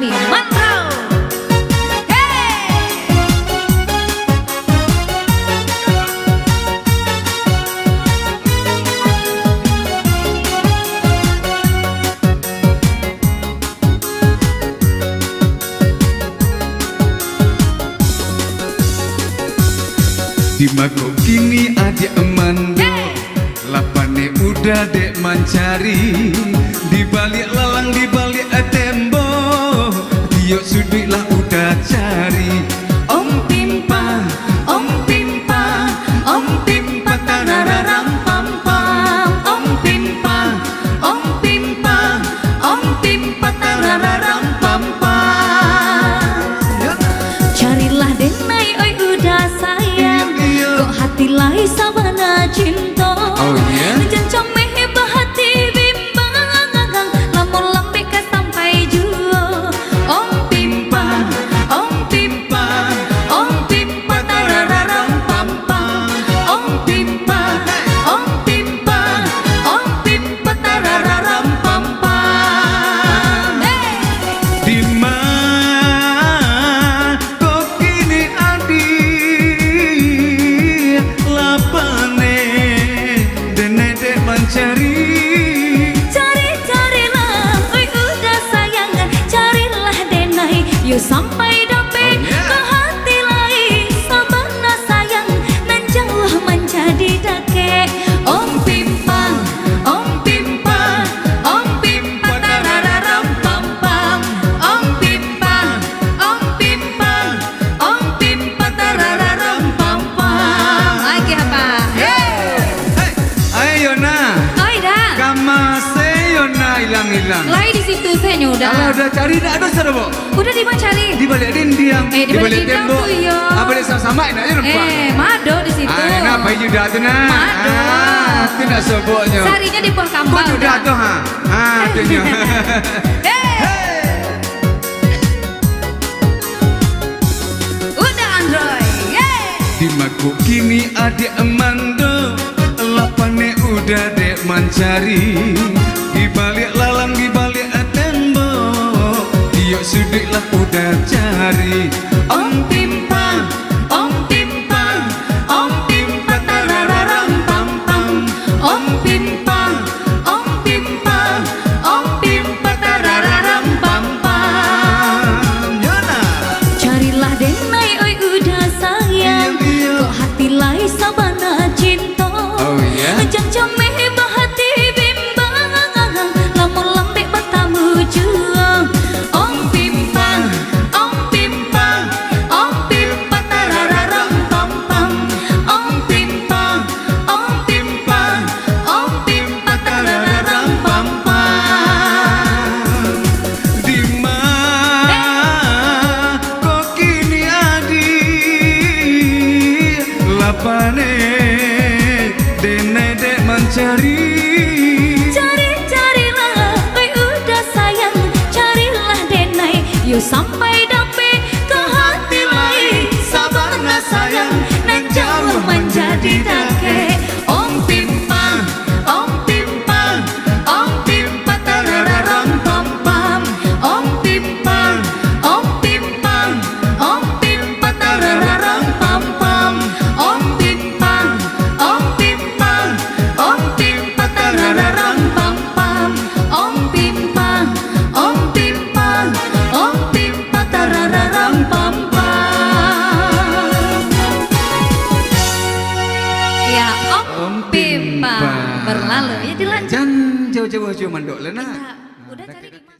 kami mantap. Di mako kini adik emando, lapane udah dek mencari. Di balik lalang, di balik tembok, tiok sudut lah udah cari. Om pimpa, om pimpa, om pimpa tarararam pam pam. Om pimpa, om pimpa, om pimpa tarararam pam pam. Carilah denai oi udah sayang, kok hati lai sabana cinta. Oh yeah? Jancam meheba hati bimbang, lamun lambe ka sampai jua. Om pimpa, om pimpa, om pimpa tarararam pam pam. Om pimpa, om pimpa, om pimpa tarararam pam pam. Di mana kok kini adik, lapane dene dek mencari. Cari-carilah, oi udah sayang, carilah denai, yuk sampai dapat ke hati lai. Sabana sayang, nan jauh menjadi dake. Om pimpa, om pimpa, om pimpa tarararam pam pam. Om pimpa, om pimpa, om pimpa tarararam pam pam. Lagi apa? Ayo Yona, Oi dah. kamase Yona hilang-hilang. Lai di situ saya udah. Kalau udah cari dah ada serbo. Udah di mana cari? Di balik dinding, Di balik dinding tembok. tuh, ya. Balik sama-sama ini aja nampak. Mado di situ. Enak apa juga tu nak? Mado. Itu nak sebutnya. Sarinya di buah Kau kambang. sudah tu ha? Tunya. Udah Android. Di mako kini adik emando, lapane udah dek mencari. Di balik lalang, di balik tembok, tiok sudut lah udah cari. Om pimpa, om pimpa, om pimpa tarararam pam pam. Om pimpa, om pimpa, om pimpa tarararam pam pam. Yona. Carilah denai oi udah sayang, kok hati lai sabana cinta. Oh yeah? Jancam meheba hati bimbang, lamun lambe bertamu jua. Om pimpa, om pimpa, om pimpa tarararam pam pam. Om pimpa, om pimpa, om pimpa tarararam pam pam. Di mana kok kini adik, lapane dene dek mencari. Cari-carilah, oi udah sayang, carilah denai, yuk sampai dapat ke hati lai. Sabana sayang, nan jauh menjadi dake. Om pimpa, om pimpa, om pimpa tarararam pam pam. Om pimpa, om pimpa, om pimpa tarararam pam pam. Om pimpa, om pimpa, om pimpa tarararam pam pam. Om pimpa, om pimpa, om pimpa tarararam pam pam. Ya om pimpa berlalu ya dilanjut. Jangan jauh-jauh mandok lena. Udah cari di mana?